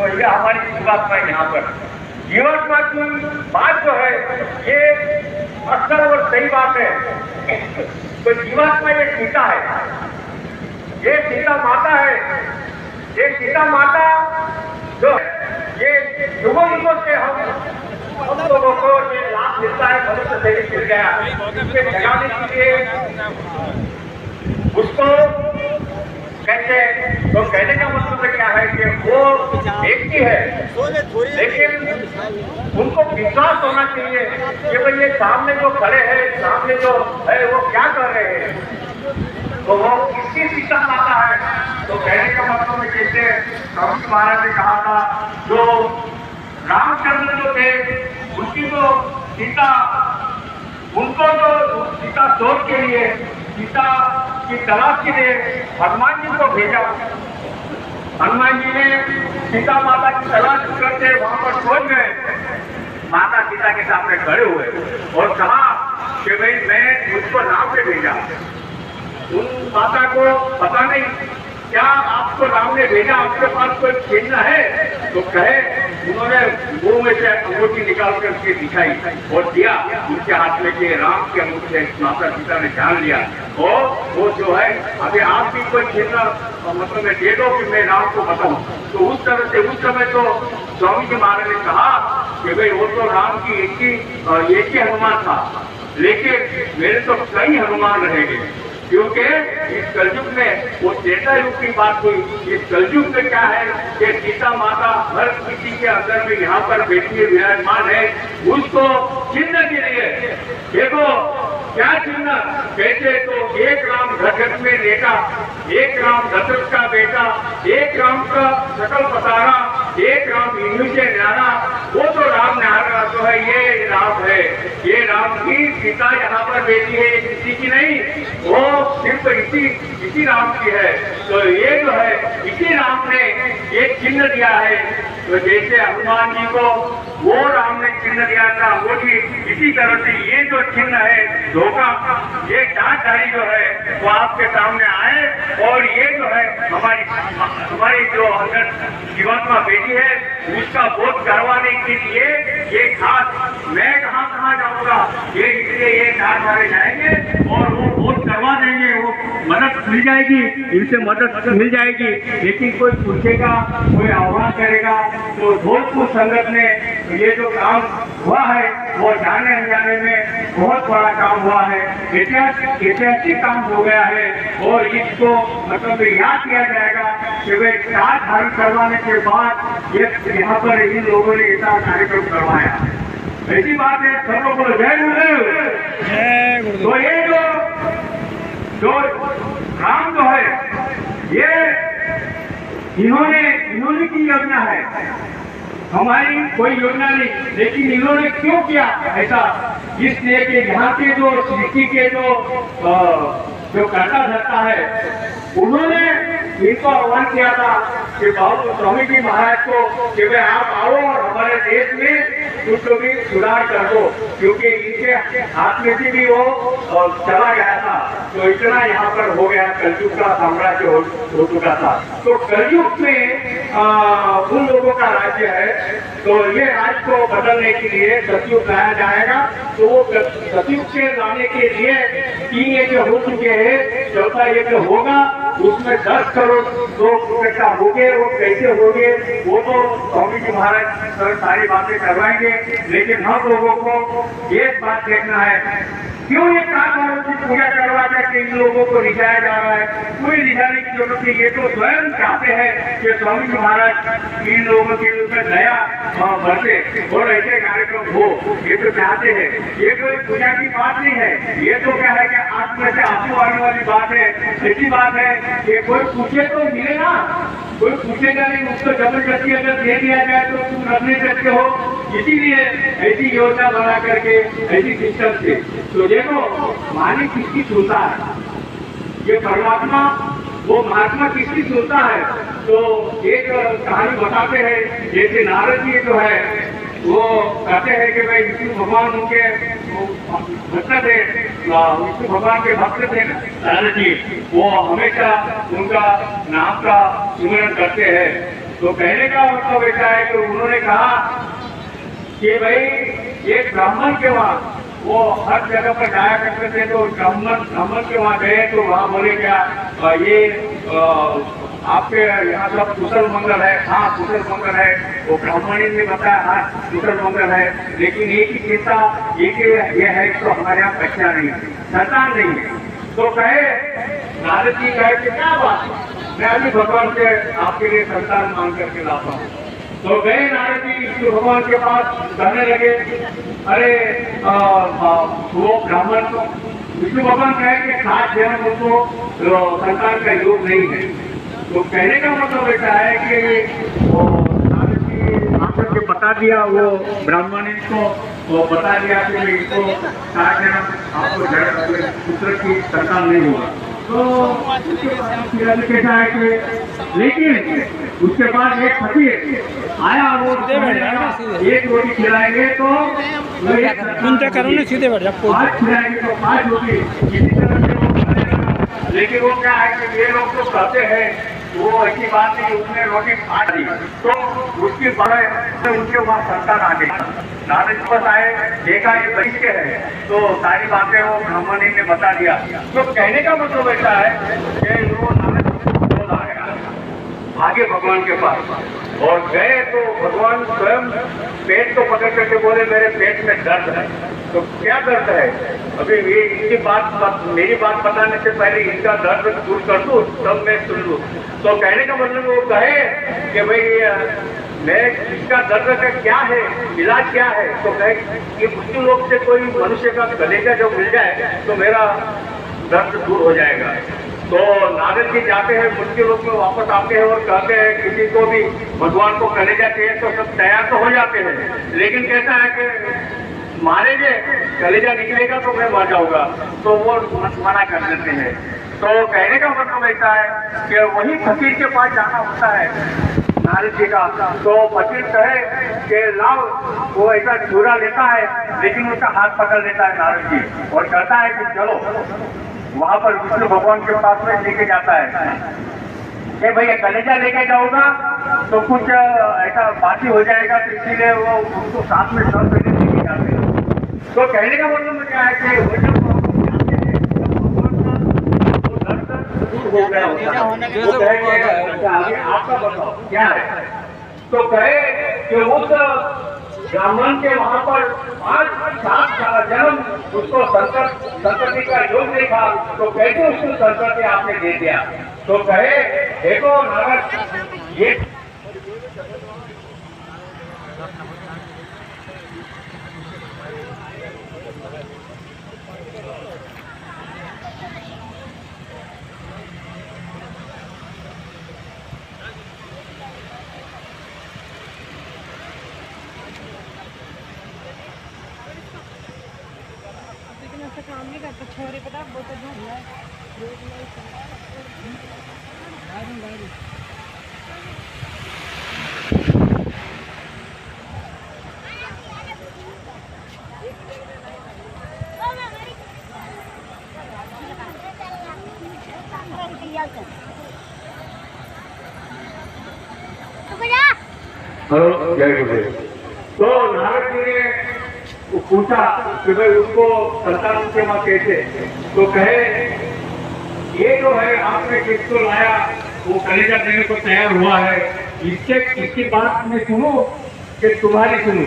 तो ये हमारी जीवात्मा है। यहाँ पर जीवात्मा की बात जो है ये अक्सर और सही बात है। तो जीवात्मा ये सीता है, ये सीता माता है। ये सीता माता जो ये युगों से हम लोगों को ये लाभ मिलता है, मनुष्य शरीर मिल गया, उसके जगाने के लिए उसको कैसे, तो कहने का मतलब क्या है कि वो एक ही है, लेकिन उनको विश्वास होना चाहिए कि भाई ये सामने जो खड़े हैं, सामने जो है वो क्या कर रहे हैं, तो वो किसकी सीता माता है। तो कहने का मतलब में जैसे स्वामी महाराज ने कहा था, जो रामचंद्र जो थे उनकी जो सीता, उनको जो सीता शोध के लिए, सीता की तलाश के लिए हनुमान जी को भेजा। हनुमान जी ने सीता माता की तलाश करते वहां पर पहुंच गए, माता सीता के सामने खड़े हुए और कहा कि भाई मैं मुझको राम से भेजा। उन माता को पता नहीं क्या आपको राम ने भेजा, आपके पास कोई चिन्ह है, तो कहे उन्होंने मुंह में से अंगूठी निकाल कर उसकी दिखाई और दिया उनके हाथ में कि राम के अंगूठी से माता सीता ने जान लिया। और वो जो है अभी आप भी कोई चिन्ह मतलब में दे दो कि मैं राम को बताऊं। तो उस तरह से उस समय तो स्वामी जी महाराज ने कहा कि भाई वो तो राम की एक ही हनुमान था, लेकिन मेरे तो कई हनुमान रहेंगे, क्योंकि इस कलयुग में वो त्रेता युग की बात हुई। इस कलयुग में क्या है कि सीता माता हर किसी के अंदर में यहाँ पर बैठी विराजमान है। उसको चिन्ह के लिए देखो क्या चिन्ह कहते, तो एक राम घट में लेटा, एक राम दशरथ का बेटा, एक राम का सकल पसारा, एक राम हिंदू से न्यारा। वो तो राम न्यारा जो है ये राम है, ये राम की सीता यहाँ पर बेटी है, किसी की नहीं, वो सिर्फ इसी राम की है। तो ये जो है इसी राम ने एक चिन्ह दिया है। तो जैसे हनुमान जी को वो राम ने चिन्ह दिया था, वो भी इसी तरह से ये जो चिन्ह है धोखा, ये डाकधारी जो है वो आपके सामने आए और ये जो है हमारी जो अंदर जीवात्मा बेटी है उसका बोध करवाने के लिए ये खास मैं कहाँ जाऊंगा, ये इसलिए ये डाकधारी जाएंगे और वो बोध करवा देंगे, वो मदद मिल जाएगी, इनसे मदद मिल जाएगी। लेकिन कोई पूछेगा, कोई आह्वान करेगा, तो भोजपुर संगत ने ये जो काम हुआ है वो जाने अनजाने में बहुत बड़ा काम हुआ है, ऐतिहासिक काम हो गया है। और इसको मतलब याद किया जाएगा कि वे साथ धारण करवाने के बाद यहाँ पर इन लोगों ने ऐसा कार्यक्रम करवाया। ऐसी बात है, सब लोगों को जय गुरुदेव। तो ये जो राम जो है ये इन्होंने की योजना है, हमारी कोई योजना नहीं। लेकिन इन्होंने क्यों किया ऐसा, इसलिए कि यहाँ के जो सृष्टि के जो करता धरता है उन्होंने इनको आह्वान किया था कि बाबू स्वामी जी महाराज को कि वे आप आओ और हमारे देश में कुछ भी सुधार कर दो, क्योंकि इनके हाथ में से भी वो चला गया था। तो इतना यहाँ पर हो गया, कलयुग का साम्राज्य हो चुका था। तो कलयुग में उन लोगों का राज्य है, तो ये राज्य को बदलने के लिए सतयुग लाया जाएगा। तो वो सतयुग से लाने के लिए 3 यज्ञ हो चुके हैं, चौथा यज्ञ होगा, उसमें 10 करोड़ लोग इकट्ठा हो गए। वो कैसे हो गए वो तो स्वामी जी महाराज सारी बातें करवाएंगे, लेकिन हम लोगों को एक बात देखना है, क्यों ये काल की पूजा करवा करके इन लोगों को रिझाया जा रहा है। कोई रिझाने की जरूरत नहीं, ये तो स्वयं चाहते हैं कि स्वामी जी महाराज इन लोगों के ऊपर दया बरसे और ऐसे कार्यक्रम हो, ये तो चाहते हैं। ये कोई पूजा की बात नहीं है, ये तो क्या है कि आंख में से आंसू आने वाली बात है। ऐसी बात है कि कोई पूछे तो मिले ना, कोई पूछेगा नहीं, उसको जबरदस्ती अगर दे दिया जाए तो तुम रख नहीं सकते हो। इसीलिए ऐसी योजना बना करके ऐसी सिस्टम से, तो देखो मालिक किसकी सुनता है, ये परमात्मा वो महात्मा किसकी सुनता है। तो एक कहानी बताते हैं, जैसे नारद जी जो है वो कहते हैं कि भाई विष्णु भगवान उनके भक्त थे, विष्णु भगवान के भक्त थे नारद जी, वो हमेशा उनका नाम का सुमिरन करते हैं। तो कहने का मतलब ऐसा है कि उन्होंने कहा कि भाई ये ब्राह्मण के वहाँ वो हर जगह पर जाया करते थे, तो ब्राह्मण के वहाँ गए तो वहाँ बोले क्या ये आपके यहाँ सब कुशल मंगल है? हाँ कुशल मंगल है। वो ब्राह्मणी ने बताया हाँ कुशल मंगल है, लेकिन एक ही चिंता ये है तो हमारे यहाँ बच्चा नहीं है, संतान नहीं है। तो कहे नारद जी कहे कि क्या बात, मैं अभी भगवान से आपके लिए संतान मांग करके लाता हूँ। तो गए नारद जी विष्णु भगवान के पास, कहने लगे अरे वो ब्राह्मण को विष्णु भगवान कहे कि 7 जन्म उनको संतान का योग नहीं है। तो कहने का मतलब ऐसा है कि वो नारद जी आकर के बता दिया, वो ब्राह्मण को वो बता दिया कि इसको 7 जन्म आपको पुत्र की संतान नहीं होगा। तो कैसा है कि लेकिन उसके बाद एक फकीर आया, वो एक रोटी खिलाएंगे तो सीधे बैठ जाओ, 5 खिलाएंगे तो 5 रोटी, इसी तरह से वो खिलाएगा। लेकिन वो क्या है कि ये लोग तो कहते हैं वो ऐसी बात नहीं, उसने रोटी खा ली तो उसकी बड़े उनके वहाँ संतान आ गई। नारद जी बस आए, देखा ये वैश्य है, तो सारी बातें वो ब्राह्मणी ने बता दिया। तो कहने का मतलब ऐसा है कि वो नारद जी आ गया आगे भगवान के पास और गए तो भगवान स्वयं पेट को पकड़ करके बोले मेरे पेट में दर्द है। तो क्या दर्द है? अभी ये इसकी बात मेरी बात बताने से पहले इनका दर्द दूर कर दूं तब मैं सुन लूं। तो कहने का मतलब वो कहे कि भाई मैं इसका दर्द का क्या है, इलाज क्या है? तो कहे कि मुश्किल लोग से कोई मनुष्य का कलेजा जब मिल जाए तो मेरा दर्द दूर हो जाएगा। तो नारद जी जाते हैं मुश्किल लोग में, वापस आते हैं और कहते हैं किसी को भी भगवान को कलेजा चाहिए तो सब तैयार तो हो जाते हैं, लेकिन कहता है कि मारेंगे कलेजा निकलेगा तो मैं मर जाऊंगा, तो वो मना कर देते हैं। तो कहने का मतलब ऐसा है कि वही फकीर के पास जाना होता है नारद जी का। तो फकीर कहे कि लाओ, वो ऐसा छुरा लेता है लेकिन उसका हाथ पकड़ लेता है नारद जी और कहता है कि चलो वहां पर विष्णु भगवान के पास में लेके जाता है कि भैया कलेजा लेके जाऊंगा तो कुछ ऐसा बाती हो जाएगा, तो इसीलिए वो उसको साथ में सब लेके जाते हैं। तो कहने का मतलब क्या है कि वो जब हो गया होता है, आपका बताओ क्या है? तो कहे कि उस ब्राह्मण के वहां पर 5-7 जन्म उसको संतति का योग नहीं था, तो कैसे उसको संतति आपने दे दिया? तो कहे देखो नारद ये काम नहीं करता छोरे, पता वो तो झगड़ा है। हेलो जय गुरु। तो नारद जी ने पूछा कि भाई उसको संतान के माँ कैसे? तो कहे ये जो है आपने किसको लाया वो कलेजा देने को तैयार हुआ है, इसकी बात मैं सुनूं कि तुम्हारी सुनूं?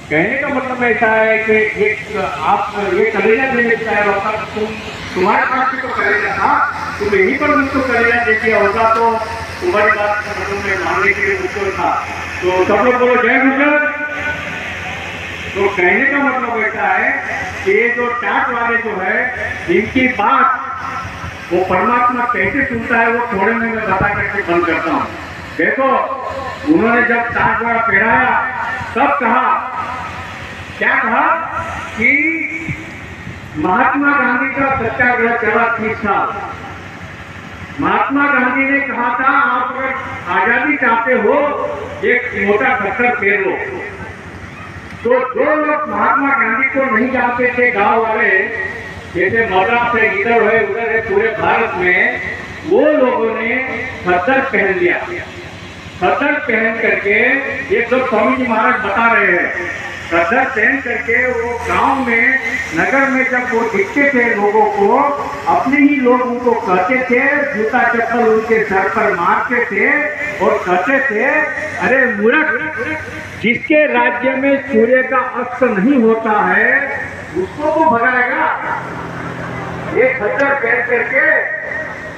कहने का मतलब ऐसा है कि आप ये कलेजा देने को तैयार होता, तुम्हारे पास भी तो कलेजा था, तुम यहीं पर मुझको कलेजा दे दिया होगा तो तुम्हारी बात मतलब मैं मानने के लिए मुझको था। तो सब लोग बोलो जय गुरु। तो कहने का मतलब ऐसा है कि ये जो टाट वाले जो है इनकी बात वो परमात्मा कैसे सुनता है वो थोड़े में मैं बता करके बंद करता हूँ। देखो उन्होंने जब टाट वाला पहराया तब कहा, क्या कहा कि महात्मा गांधी का सत्याग्रह चला 30 साल। महात्मा गांधी ने कहा था आप अगर आजादी चाहते हो एक मोटा पत्थर फेर लो। तो जो लोग महात्मा गांधी को नहीं जानते थे, गांव वाले जैसे मद्रास है, इधर है उधर है, पूरे भारत में वो लोगों ने पत्थर पहन लिया। खद्दर पहन करके, ये सब स्वामी जी महाराज बता रहे हैं, खद्दर पहन करके वो गांव में, नगर में जब वो दिखते थे लोगों को, अपने ही लोग उनको कहते थे, जूता चप्पल उनके सर पर मारते थे और कहते थे, अरे मूर्ख, जिसके राज्य में सूर्य का अस्त नहीं होता है उसको तो भगाएगा। ये खद्दर पहन करके,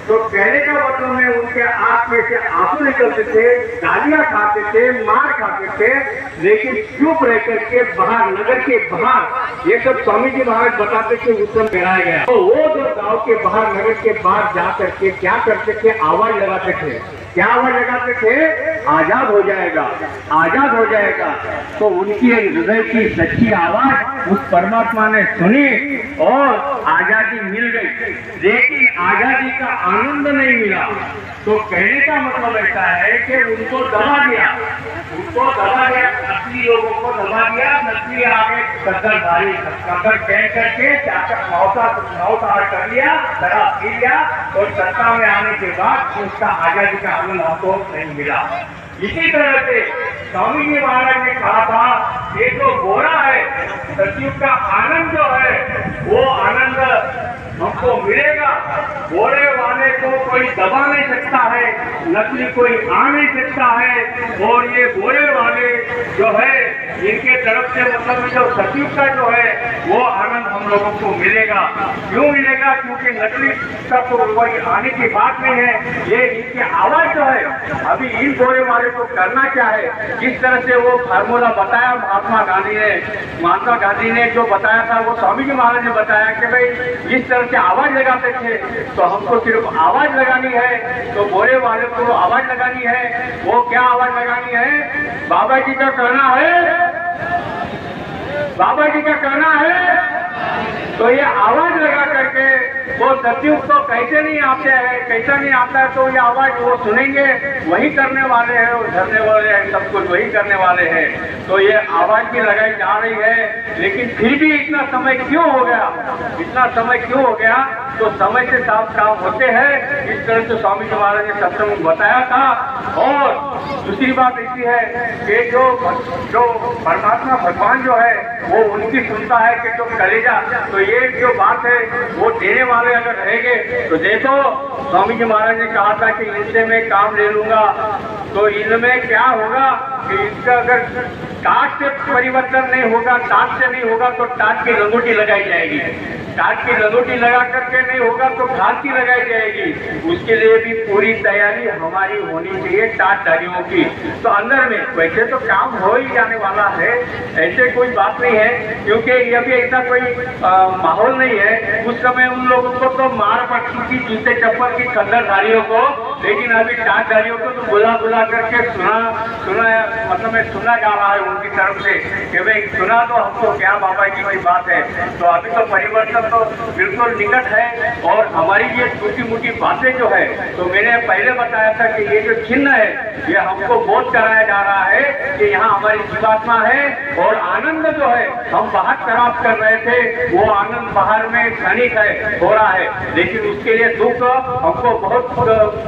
तो कहने का मतलब है उनके आंख में से आंसू निकलते थे, गालियां खाते थे, मार खाते थे, लेकिन चुप रह करके बाहर, नगर के बाहर, ये सब स्वामी जी महाराज बताते थे उस समय कराया गया। तो वो जो गांव के बाहर, नगर के बाहर जा करके क्या करते थे, आवाज लगाते थे। क्या आवाज लगाते थे? आजाद हो जाएगा, आजाद हो जाएगा। तो उनकी हृदय की सच्ची आवाज उस परमात्मा ने सुनी और आजादी मिल गई, लेकिन आजादी का आनंद नहीं मिला। तो कहने का मतलब ऐसा है कि उनको दबा दिया, उनको दबा दिया, नकली लोगों को दबा दिया, नकली आगे कद्दरधारी कद्दर कह करके जाकर नौसार कर लिया, शराब पी लिया और सत्ता में आने के बाद उसका आजादी का आनंद हमको नहीं मिला। इसी तरह से स्वामी जी महाराज ने कहा था, ये जो गोरा है, सतयुग का आनंद जो है वो आनंद हमको मिलेगा। गोरे वाले को कोई दबा नहीं सकता है, नकली कोई आ नहीं सकता है, और ये गोरे वाले जो है इनके तरफ से मतलब जो सतयुग का जो है वो आनंद हम लोगों को मिलेगा। क्यों मिलेगा? क्योंकि नकली का तो कोई आने की बात नहीं है। ये इनकी आवाज जो है, अभी इन गोरे वाले को करना क्या है, जिस तरह से वो फार्मूला बताया महात्मा गांधी ने जो बताया था, वो स्वामी जी महाराज ने बताया कि भाई जिस तरह से आवाज लगाते थे, तो हमको सिर्फ आवाज लगानी है। तो गोरे वाले को आवाज लगानी है। वो क्या आवाज लगानी है? बाबा जी का कहना है, बाबा जी का कहना है। तो ये आवाज लगा करके वो सतयुग तो कैसे नहीं आते हैं, कैसा नहीं आता है, तो ये आवाज वो सुनेंगे, वही करने वाले हैं, वो धरने वाले हैं, सब कुछ वही करने वाले हैं। तो ये आवाज भी लगाई जा रही है, लेकिन फिर भी इतना समय क्यों हो गया, इतना समय क्यों हो गया? तो समय से साफ काम होते हैं, इस तरह से स्वामी जी महाराज ने सत्संग में बताया था। और दूसरी बात ऐसी है कि जो परमात्मा भगवान जो है वो उनकी सुनता है कि जो कलेजा, तो ये जो बात है वो देने वाले अगर रहेंगे तो देखो, स्वामी जी महाराज ने कहा था कि इनसे मैं काम ले लूंगा, तो इनमें क्या होगा कि इसका अगर टाट से परिवर्तन नहीं होगा, टाट से नहीं होगा तो टाट की लंगोटी लगाई जाएगी, टाट की लंगोटी लगा करके नहीं होगा तो घास की लगाई जाएगी। उसके लिए भी पूरी तैयारी हमारी होनी चाहिए टाटधारियों की। तो अंदर में वैसे तो काम हो ही जाने वाला है, ऐसे कोई बात नहीं है, क्योंकि ये भी ऐसा कोई माहौल नहीं है। उस समय उन लोगों को तो मार पड़ती थी जूते चप्पल की खद्दरधारियों को, लेकिन अभी टाटधारियों को तो बुला करके सुना जा रहा है उनकी तरफ से कि भाई सुना तो हमको क्या बाबा जी की बात है। तो अभी तो परिवर्तन तो बिल्कुल निकट है। और हमारी ये छोटी मोटी बातें जो है, तो मैंने पहले बताया था कि ये जो चिन्ह है ये हमको बोध कराया जा रहा है कि यहाँ हमारी जीवात्मा है, और आनंद जो है हम बाहर तलाश कर रहे थे, वो आनंद बाहर में क्षणिक है, हो रहा है, लेकिन उसके लिए दुख हमको बहुत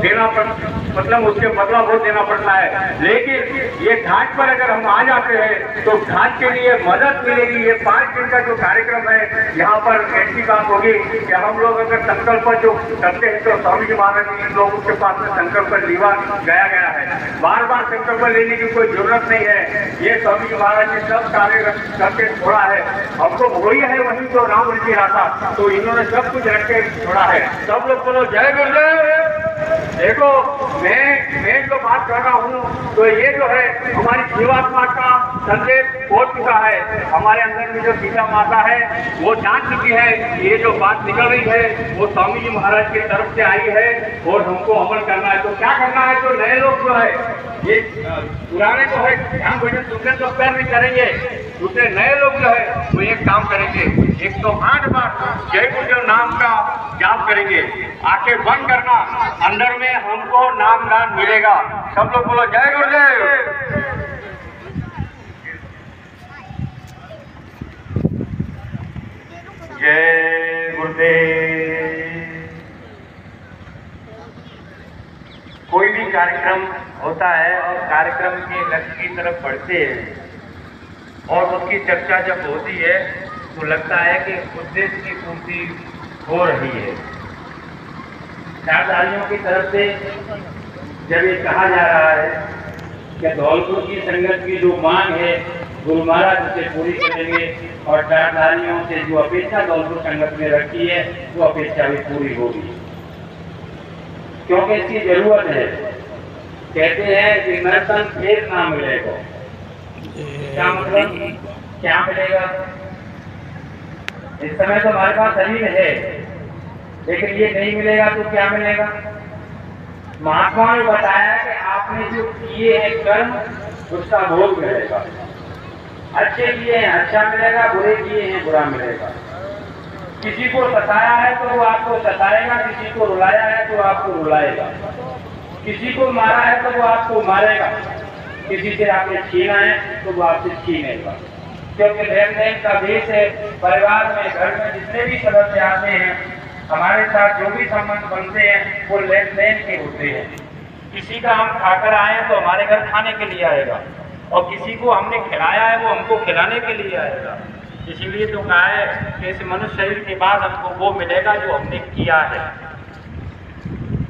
देना मतलब उसके बदला बहुत देना पड़ता है। लेकिन ये घाट पर अगर हम आ जाते हैं तो घाट के लिए मदद मिलेगी। ये 5 दिन का जो कार्यक्रम है, यहाँ पर ऐसी बात होगी कि हम लोग अगर संकल्प जो करते हैं तो स्वामी जी महाराज इन लोगों के पास में संकल्प लिया गया है। बार बार संकल्प लेने की कोई जरूरत नहीं है। ये स्वामी जी महाराज ने सब कार्य करके छोड़ा है। हमको वही है वही जो राम जी रहा था, तो इन्होंने सब कुछ रख के छोड़ा है। सब लोग बोलो जय गुरुदेव। देखो मैं जो बात कर रहा हूँ, तो ये जो है हमारी जीवात्मा का संदेश पहुंच चुका है। हमारे अंदर में जो सीता माता है वो जान चुकी है, ये जो बात निकल रही है वो स्वामी जी महाराज की तरफ से आई है और हमको अमल करना है। तो क्या करना है? तो नए लोग जो है, ये पुराने जो है ध्यान भजन दूसरे तो पैर नहीं करेंगे, दूसरे नए लोग जो है वो एक काम करेंगे, 108 बार जय गुरुदेव नाम का जाप करेंगे। आंखें बंद करना, अंदर में हमको नाम दान मिलेगा। सब लोग बोलो जय गुरुदेव। जय गुरुदेव। कोई भी कार्यक्रम होता है और कार्यक्रम के लक्ष्य की तरफ बढ़ते हैं और उसकी चर्चा जब होती है तो लगता है कि उद्देश्य की पूर्ति हो रही है। चारधारियों की तरफ से जब ये कहा जा रहा है कि धौलपुर की संगत की जो मांग है गुरु महाराज उसे पूरी करेंगे और चारधारियों से जो अपेक्षा धौलपुर संगत में रखी है वो अपेक्षा भी पूरी होगी, क्योंकि इसकी जरूरत है। कहते हैं कि नर्तन फिर ना मिलेगा। क्या मतलब, क्या मिलेगा? इस समय तो हमारे पास शरीर है, लेकिन ये नहीं मिलेगा तो क्या मिलेगा? महात्मा ने बताया कि आपने जो किए हैं कर्म उसका भोग मिलेगा। अच्छे किए हैं अच्छा मिलेगा, बुरे किए हैं बुरा मिलेगा। किसी को सताया है तो वो आपको सताएगा, किसी को रुलाया है तो आपको रुलाएगा, किसी को मारा है तो वो आपको मारेगा, किसी से आपने छीना है तो वो आपसे छीनेगा। क्योंकि लेन देन का देश है। परिवार में घर में जितने भी सदस्य आते हैं हमारे साथ जो भी संबंध बनते हैं वो लेन देन के होते हैं। किसी का हम खाकर आए तो हमारे घर खाने के लिए आएगा और किसी को हमने खिलाया है वो हमको खिलाने के लिए आएगा। इसीलिए तो कहा है कि इस मनुष्य शरीर के बाद हमको वो मिलेगा जो हमने किया है।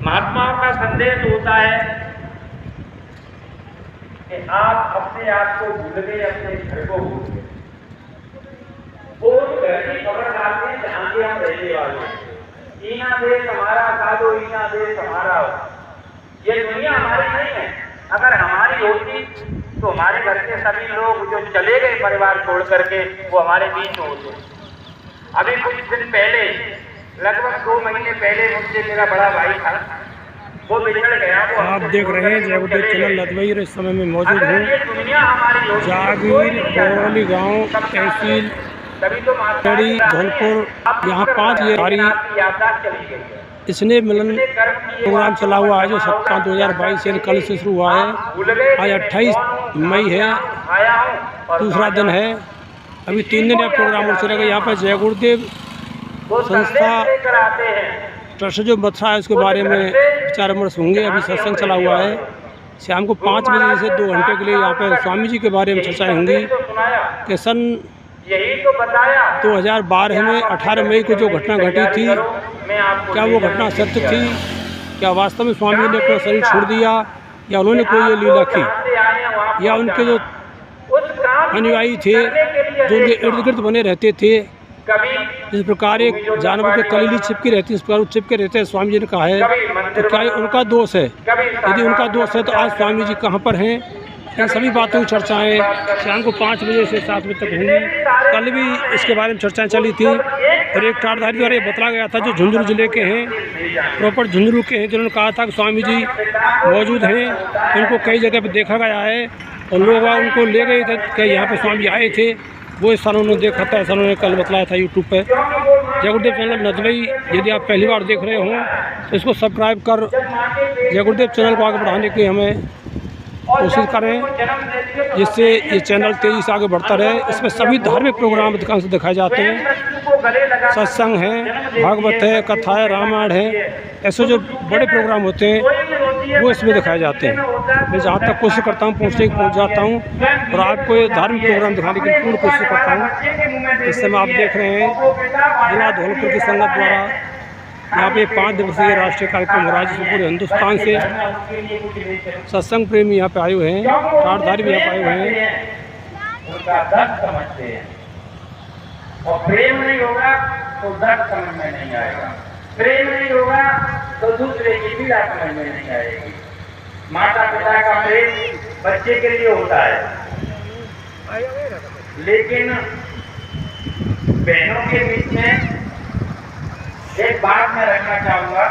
महात्माओं का संदेश होता है कि आप अपने आप को भूल गए, अपने घर को भूल गए। वो घर की खबर डालते हैं जहां के हम रहने वाले हैं। ईना देश हमारा, कादो ईना देश हमारा। ये दुनिया हमारी नहीं है। अगर हमारी होती तो हमारे घर के सभी लोग जो चले गए परिवार छोड़ करके वो हमारे बीच में होते। अभी कुछ दिन पहले, लगभग 2 महीने पहले मुझसे मेरा बड़ा भाई था, वो बिछड़ गया। आप देख रहे हैं जय गुरुदेव चैनल लदवई। इस समय में मौजूद हूँ जागीर बोरौली गाँव, तहसील कड़ी, धौलपुर। यहाँ 5 ये इसने मिलन प्रोग्राम चला हुआ है जो 7/5/2022 से कल से शुरू हुआ है। आज 28 मई है, दूसरा दिन है। अभी 3 दिन का प्रोग्राम और चलेगा। यहाँ पर जय गुरुदेव संस्था ट्रस्ट जो मथुरा है उसके बारे में विचार विमर्श होंगे। अभी सत्संग चला हुआ है। शाम को 5 बजे से 2 घंटे के लिए यहाँ पर स्वामी जी के बारे में चर्चाएँ होंगी कि सन 2012 में 18 मई को जो घटना घटी थी, क्या वो घटना सत्य थी? क्या वास्तव में स्वामी ने अपना शरीर छोड़ दिया या उन्होंने कोई ये लीला की, या उनके जो अनुयायी थे जो उनके इर्द गिर्द बने रहते थे, जिस प्रकार एक जानवर के कलीली चिपकी रहती है इस प्रकार चिपके रहते हैं, स्वामी जी ने कहा है, तो क्या उनका दोष है? यदि उनका दोष है तो आज स्वामी जी कहाँ पर हैं? इन सभी बातों की चर्चाएँ शाम को 5 बजे से 7 बजे तक होंगी। कल भी इसके बारे में चर्चाएं चली थी और एक टाटधारी द्वारा ये बताया गया था जो झुंझुनू जिले के हैं, प्रॉपर झुंझुनू के हैं, जिन्होंने कहा था कि स्वामी जी मौजूद हैं। उनको कई जगह पर देखा गया है और लोग उनको ले गए थे कि यहाँ पे स्वामी आए थे। वो स्थान उन्होंने देखा था, ऐसा उन्होंने कल बताया था यूट्यूब पर। जय गुरुदेव चैनल लदवई यदि आप पहली बार देख रहे हों तो इसको सब्सक्राइब कर जय गुरुदेव चैनल को आगे बढ़ाने की हमें कोशिश करें, जिससे ये चैनल तेजी से आगे बढ़ता रहे। इसमें सभी धार्मिक प्रोग्राम अधिकांश दिखाए जाते हैं, सत्संग है, भागवत है, कथा है, रामायण है, ऐसे जो बड़े प्रोग्राम होते हैं वो इसमें दिखाए जाते हैं। मैं जहाँ तक कोशिश करता हूँ पहुँच जाता हूँ और आपको ये धार्मिक प्रोग्राम दिखाने की पूर्ण कोशिश करता हूँ। इस समय आप देख रहे हैं जिला धौलपुर की संगत द्वारा यहाँ पे 5 दिवसीय राष्ट्रीय कार्यक्रम हो रहा है, जिसमें पूरे हिंदुस्तान से सत्संग प्रेमी यहाँ पे आए हुए हैं, टाटधारी भी यहाँ पे आए हुए हैं। उनका दर्द समझते हैं और प्रेम नहीं होगा तो दर्द समझ में नहीं आएगा, प्रेम नहीं होगा तो दूसरे की पीड़ा समझ में नहीं आएगी। माता पिता का प्रेम बच्चे के लिए होता है, लेकिन बहनों के बीच में एक बात मैं रखना चाहूँगा।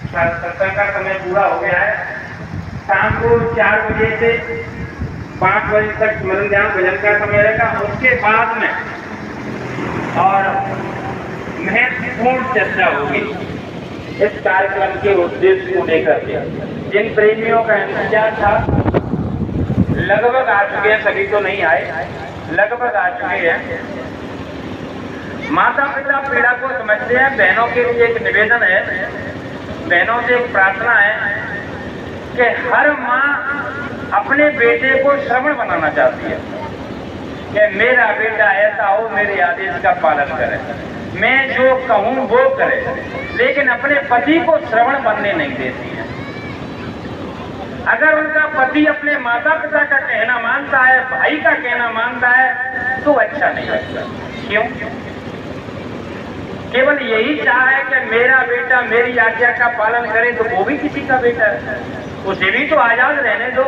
सत्संग का समय पूरा हो गया है। शाम को 4 बजे से 5 बजे तक स्मरण ध्यान भजन का समय रहेगा। उसके बाद में और महत्वपूर्ण चर्चा होगी इस कार्यक्रम के उद्देश्य को लेकर के। जिन प्रेमियों का इंतजार था लगभग आ चुके हैं, सभी तो नहीं आए, लगभग आ चुके हैं। माता पिता पीड़ा को समझते हैं। बहनों के लिए एक निवेदन है, बहनों से एक प्रार्थना है कि हर माँ अपने बेटे को श्रवण बनाना चाहती है कि मेरा बेटा ऐसा हो, मेरे आदेश का पालन करे, मैं जो कहूँ वो करे, लेकिन अपने पति को श्रवण बनने नहीं देती है। अगर उनका पति अपने माता पिता का कहना मानता है, भाई का कहना मानता है, तो अच्छा नहीं लगता। क्यों? केवल यही चाह है कि मेरा बेटा मेरी आज्ञा का पालन करे, तो वो भी किसी का बेटा है, उसे भी तो आजाद रहने दो,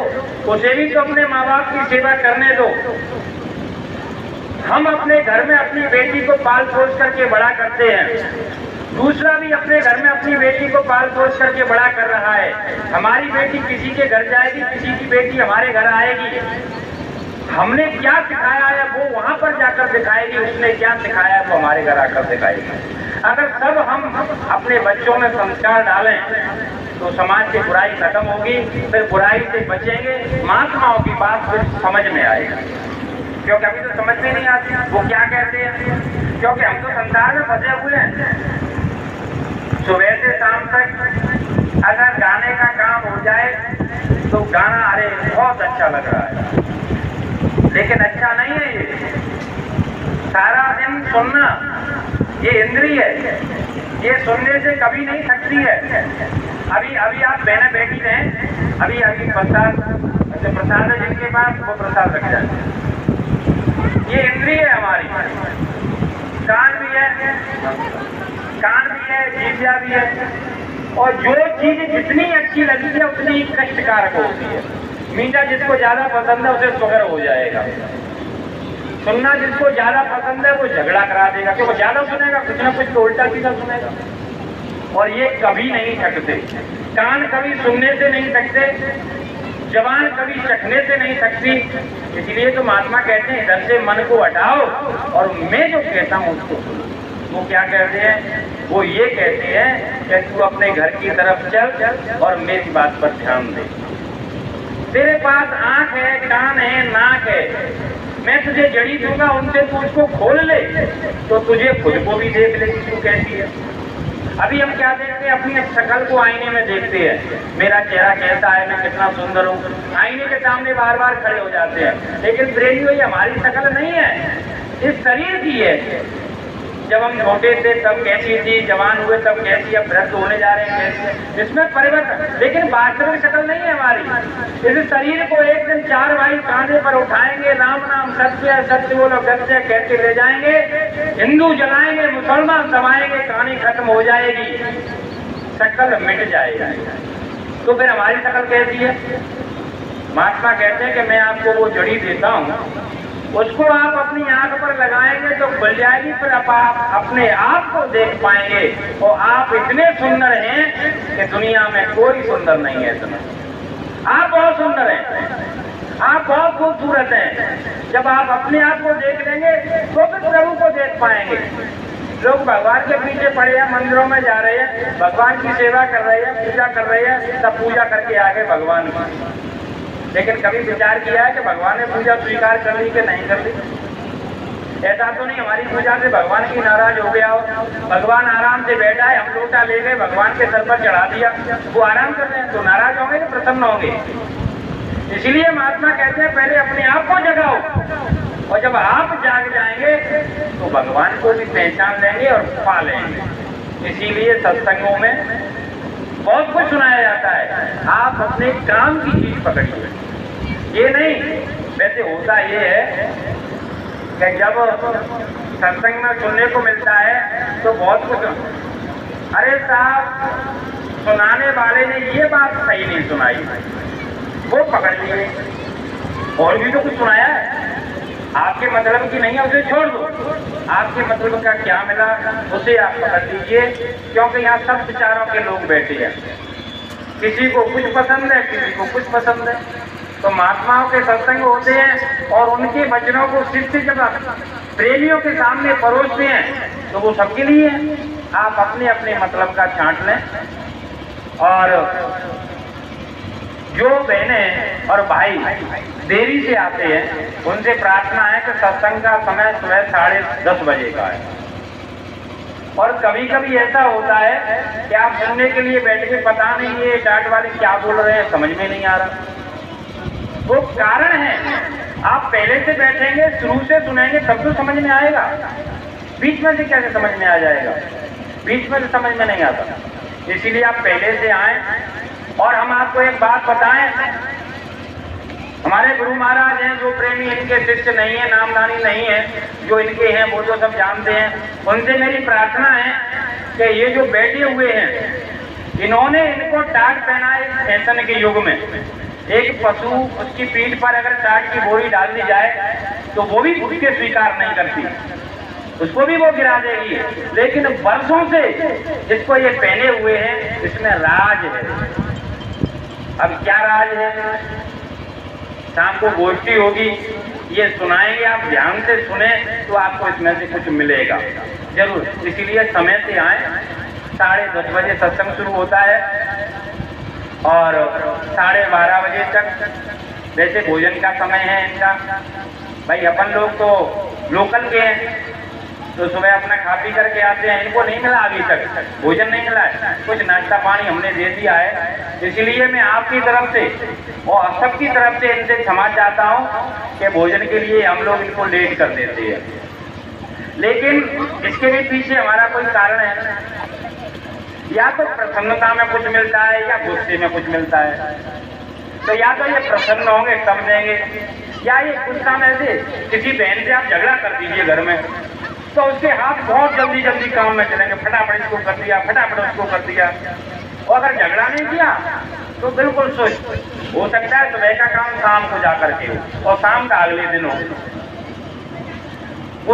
उसे भी तो अपने माँ बाप की सेवा करने दो। हम अपने घर में अपनी बेटी को पाल पोस करके बड़ा करते हैं, दूसरा भी अपने घर में अपनी बेटी को पाल पोस करके बड़ा कर रहा है। हमारी बेटी किसी के घर जाएगी, किसी की बेटी हमारे घर आएगी, हमने क्या सिखाया है वो वहां पर जाकर दिखाएगी, उसने क्या सिखाया है वो हमारे घर आकर दिखाएगी। अगर सब हम अपने बच्चों में संस्कार डालें तो समाज की बुराई खत्म होगी, फिर बुराई से बचेंगे, महात्माओं की बात फिर समझ में आएगा। क्योंकि अभी तो समझ में नहीं आती वो क्या कहते हैं, क्योंकि हम तो संसार में फंसे हुए हैं। सुबह से शाम तक अगर गाने का काम हो जाए तो गाना अरे बहुत अच्छा लग रहा है, लेकिन अच्छा नहीं है ये। सारा दिन सुनना ये इंद्रिय है, ये सुनने से कभी नहीं थकती है। अभी आप बहने बैठी रहें, अभी प्रसाद, अच्छा प्रसाद है जिनके पास वो प्रसाद रख जाए। ये इंद्रिय है हमारी, कान भी है, जीभ भी है, और जो चीज जितनी अच्छी लगती है उतनी कष्टकारक होती है। मीठा जिसको ज्यादा पसंद है उसे शुगर हो जाएगा, सुनना जिसको ज्यादा पसंद है वो झगड़ा करा देगा, क्योंकि वो ज्यादा सुनेगा कुछ ना कुछ तो उल्टा सीधा सुनेगा। और ये कभी नहीं थकते, कान कभी सुनने से नहीं थकते, जबान कभी चखने से नहीं थकती। इसलिए तो महात्मा कहते हैं इधर से मन को हटाओ और मैं जो कहता हूँ उसको सुनो। वो क्या कहते हैं? वो ये कहते हैं कि तू अपने घर की तरफ चल और मेरी बात पर ध्यान दे। तेरे पास आंख है, कान है, नाक है, मैं तुझे जड़ी दूंगा, उनसे तू उसको खोल ले तो तुझे खुद को भी देख ले तू कैसी है। अभी हम क्या देखते हैं? अपनी शक्ल को आईने में देखते हैं, मेरा चेहरा कैसा है, मैं कितना सुंदर हूँ, आईने के सामने बार बार खड़े हो जाते हैं। लेकिन प्रेमियों ये हमारी शक्ल नहीं है, इस शरीर की है। जब हम छोटे थे तब कैसी थी, जवान हुए तब कैसी, अब वृद्ध होने जा रहे हैं कैसी, इसमें परिवर्तन। लेकिन वास्तविक शक्ल नहीं है हमारी। इस शरीर को एक दिन चार भाई कांधे पर उठाएंगे, राम नाम सत्य है, सत्य बोलो सत्य कहते ले जाएंगे, हिंदू जलाएंगे, मुसलमान दबाएंगे, कहानी खत्म हो जाएगी, शक्ल मिट जाएगी। तो फिर हमारी शक्ल कैसी है? महात्मा कहते हैं कि मैं आपको वो जड़ी देता हूँ, उसको आप अपनी आंख पर लगाएंगे तो खुल जाएगी, फिर आप अपने आप को देख पाएंगे और आप इतने सुंदर हैं कि दुनिया में कोई सुंदर नहीं है इतना। आप बहुत सुंदर हैं, आप बहुत खूबसूरत हैं। जब आप अपने आप को देख लेंगे तो फिर प्रभु को देख पाएंगे। लोग भगवान के पीछे पड़े हैं, मंदिरों में जा रहे हैं, भगवान की सेवा कर रहे हैं, पूजा कर रहे हैं, तब पूजा करके आगे भगवान की। लेकिन कभी विचार किया है कि भगवान ने पूजा स्वीकार कर ली कि नहीं कर ली? ऐसा तो नहीं हमारी पूजा से भगवान की नाराज हो गया हो। भगवान आराम से बैठा है, हम लोटा ले गए, भगवान के सर पर चढ़ा दिया, वो आराम कर रहे हैं, तो नाराज होंगे कि प्रसन्न होंगे? इसलिए महात्मा कहते हैं पहले अपने आप को जगाओ, और जब आप जाग जाएंगे तो भगवान को भी पहचान लेंगे और पा लेंगे। इसीलिए सत्संगों में बहुत कुछ सुनाया जाता है, आप अपने काम की चीज पकड़िए। ये नहीं, वैसे होता ये है कि जब सत्संग में सुनने को मिलता है तो बहुत कुछ, अरे साहब सुनाने वाले ने ये बात सही नहीं सुनाई, वो पकड़ लिए, और भी तो कुछ सुनाया है, आपके मतलब की नहीं है, उसे छोड़ दो। आपके मतलब का क्या मिला उसे आप पकड़ लीजिए, क्योंकि यहाँ सब विचारों के लोग बैठे हैं, किसी को कुछ पसंद है, किसी को कुछ पसंद है। तो महात्माओं के सत्संग होते हैं और उनके वचनों को शिष्य जब प्रेमियों के सामने परोसते हैं तो वो सबके लिए है। आप अपने अपने मतलब का छांट लें, और जो बहनें और भाई देरी से आते हैं उनसे प्रार्थना है कि सत्संग का समय सुबह 10:30 बजे का है। और कभी कभी ऐसा होता है कि आप सुनने के लिए बैठ के पता नहीं ये टाट वाले क्या बोल रहे हैं, समझ में नहीं आ रहा। वो कारण है, आप पहले से बैठेंगे, शुरू से सुनेंगे तब तो समझ में आएगा। बीच में से कैसे समझ में आ जाएगा? बीच में से समझ में नहीं आता। इसीलिए आप पहले से आए। और हम आपको एक बात बताएं, हमारे गुरु महाराज हैं जो प्रेमी इनके शिष्य नहीं है, नामधानी नहीं है, जो इनके हैं वो तो सब जानते हैं। उनसे मेरी प्रार्थना है कि ये जो बैठे हुए हैं, इन्होंने इनको टाट पहना है इस फैशन के युग में। एक पशु, उसकी पीठ पर अगर टाट की बोरी डाल दी जाए तो वो भी उसके स्वीकार नहीं करती, उसको भी वो गिरा देगी। लेकिन वर्षों से जिसको ये पहने हुए हैं, इसमें राज है। अब क्या राज है? शाम को गोष्ठी होगी, ये सुनाएंगे, आप ध्यान से सुने तो आपको इसमें से कुछ मिलेगा जरूर। इसीलिए समय से आए। 10:30 बजे सत्संग शुरू होता है और 12:30 बजे तक वैसे भोजन का समय है इनका। भाई अपन लोग तो लोकल के हैं, तो सुबह अपना खा पी करके आते हैं। इनको नहीं मिला अभी तक, भोजन नहीं मिला है, कुछ नाश्ता पानी हमने दे दिया है। इसलिए मैं आपकी तरफ से और सबकी तरफ से इनसे क्षमा चाहता हूँ कि भोजन के लिए हम लोग इनको लेट कर देते हैं। लेकिन इसके भी पीछे हमारा कोई कारण है, या तो प्रसन्नता में कुछ मिलता है या गुस्से में कुछ मिलता है। तो या तो ये प्रसन्न होंगे तब देंगे, या ये गुस्सा में से किसी बहन से आप झगड़ा कर दीजिए घर में, तो उसके हाथ बहुत जल्दी जल्दी काम में चलेंगे, फटाफट इसको कर दिया, फटाफट उसको कर दिया। और अगर झगड़ा नहीं किया तो बिल्कुल सोच हो सकता है सुबह का काम शाम को जाकर के हो और शाम का अगले दिन हो।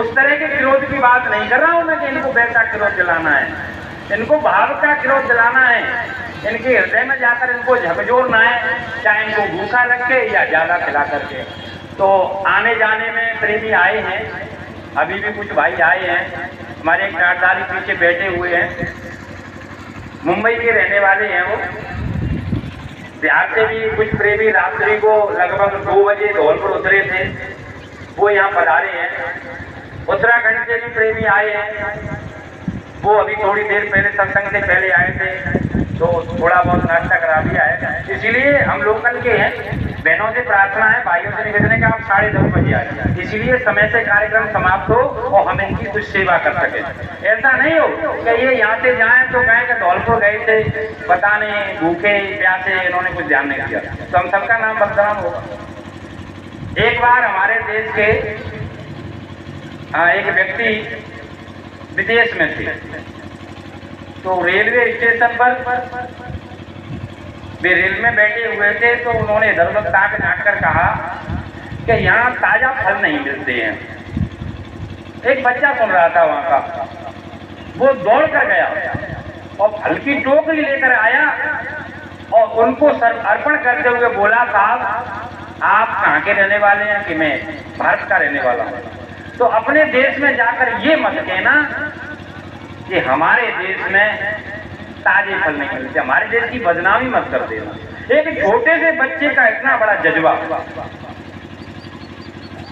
उस तरह के क्रोध की बात नहीं कर रहा हूं मैं कि इनको वैसा क्रोध जलाना है, इनको भाव का क्रोध जलाना है। इनके हृदय में जाकर इनको झकझोरना है, चाहे इनको भूखा रख के या ज्यादा खिला करके। तो आने जाने में प्रेमी आए हैं, अभी भी कुछ भाई आए हैं। हमारे एक टाटदारी पीछे बैठे हुए हैं, मुंबई के रहने वाले हैं वो। बिहार से भी कुछ प्रेमी रात्रि को लगभग 2 बजे धौलपुर उतरे थे, वो यहाँ पधारे हैं। उत्तराखंड से भी प्रेमी आए हैं, वो अभी थोड़ी देर पहले सत्संग से पहले आए थे, तो थोड़ा बहुत नाश्ता करा दिया है। इसीलिए हम लोकल के हैं। बहनों से प्रार्थना है, भाइयों से निवेदन है कि आप 10:30 बजे आए, इसीलिए समय से कार्यक्रम समाप्त हो और हम इनकी कुछ सेवा कर सके। ऐसा नहीं हो कि ये यहाँ से जाएं तो कहें कि धौलपुर गए थे, पता नहीं भूखे प्यासे, इन्होंने कुछ ध्यान नहीं दिया, तो हम सबका नाम बदनाम होगा। एक बार हमारे देश के एक व्यक्ति विदेश में थे, तो रेलवे स्टेशन पर वे रेल में बैठे हुए थे, तो उन्होंने इधर उधर ताक झाँक कर कहा कि यहाँ ताजा फल नहीं मिलते हैं। एक बच्चा सुन रहा था वहाँ का, वो दौड़ कर गया और फल की टोकरी लेकर आया और उनको सर अर्पण करते हुए बोला, साहब आप कहाँ के रहने वाले हैं? कि मैं भारत का रहने वाला हूँ। तो अपने देश में जाकर ये मत कहना कि हमारे देश में ताजे फल नहीं मिलते, हमारे देश की बदनामी मत कर देना। एक छोटे से बच्चे का इतना बड़ा जज्बा।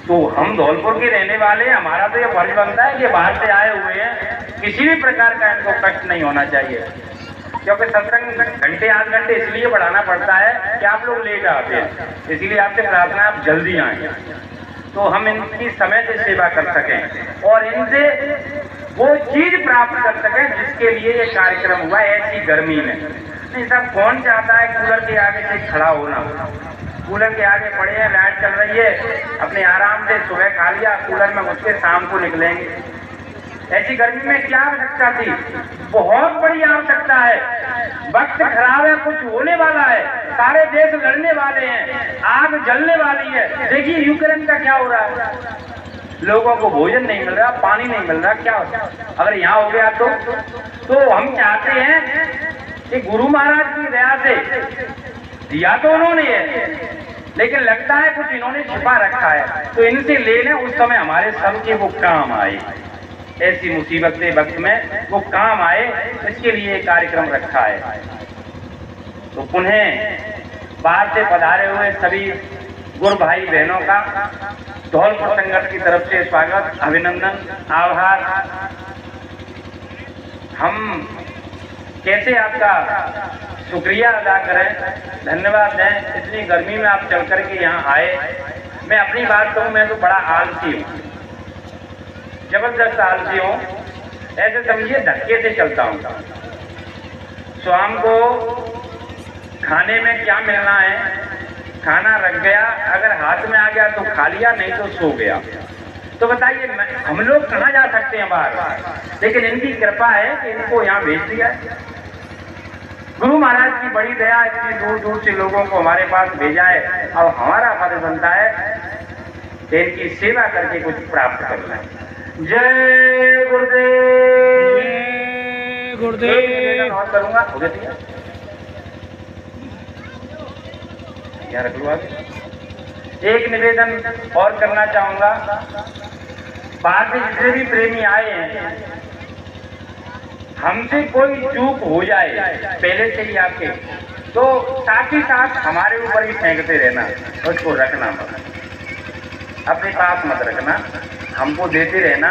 तो हम धौलपुर के रहने वाले हैं, हमारा तो ये फर्ज बनता है कि बाहर से आए हुए हैं, किसी भी प्रकार का इनको कष्ट नहीं होना चाहिए। क्योंकि सत्संग घंटे 8 घंटे इसलिए बढ़ाना पड़ता है कि आप लोग लेट आते हैं, इसलिए आपसे प्रार्थना आप जल्दी आए, तो हम इनकी समय से सेवा कर सकें और इनसे वो चीज प्राप्त कर सकें जिसके लिए ये कार्यक्रम हुआ है। ऐसी गर्मी में नहीं, सब कौन चाहता है कूलर के आगे से खड़ा होना? कूलर के आगे पड़े हैं, लाइट चल रही है, अपने आराम से सुबह खा लिया, कूलर में घुस के शाम को निकलेंगे। ऐसी गर्मी में क्या आवश्यकता थी? बहुत बड़ी आवश्यकता है। वक्त खराब है, कुछ होने वाला है, सारे देश लड़ने वाले हैं, आग जलने वाली है। देखिए यूक्रेन का क्या हो रहा है, लोगों को भोजन नहीं मिल रहा, पानी नहीं मिल रहा, क्या होता? अगर यहाँ हो गया तो हम चाहते हैं कि गुरु महाराज की दया से दिया तो उन्होंने है, लेकिन लगता है कुछ इन्होंने छिपा रखा है, तो इनसे ले लें, उस समय हमारे सबके वो काम आए। ऐसी मुसीबत के वक्त में वो काम आए, इसके लिए कार्यक्रम रखा है। तो पुनः बाहर से पधारे हुए सभी गुरु भाई बहनों का धौलपुर संगत की तरफ से स्वागत, अभिनंदन, आभार। हम कैसे आपका शुक्रिया अदा करें, धन्यवाद दें। इतनी गर्मी में आप चल कर के यहाँ आए। मैं अपनी बात कहूँ, मैं तो बड़ा आलसी हूँ, जबरदस्त आलसी हूँ। ऐसे समझिए धक्के से चलता हूँ। शाम को खाने में क्या मिलना है, खाना रख गया, अगर हाथ में आ गया तो खा लिया, नहीं तो सो गया। तो बताइए हम लोग कहाँ जा सकते हैं बाहर, लेकिन इनकी कृपा है कि इनको यहाँ भेज दिया है। गुरु महाराज की बड़ी दया, इतनी दूर दूर से लोगों को हमारे पास भेजा है। अब हमारा फर्ज बनता है कि इनकी सेवा करके कुछ प्राप्त करना है। जय गुरुदेव। जय गुरुदेव। और करूँगा, हो गया यहाँ रख लो आगे। एक निवेदन और करना चाहूँगा, बाद में जितने भी प्रेमी आए हैं, हमसे कोई चूक हो जाए पहले से ही आपके, तो साथ ही साथ हमारे ऊपर ही फेंकते रहना, उसको रखना मत, अपने पास मत रखना, हमको देते रहना।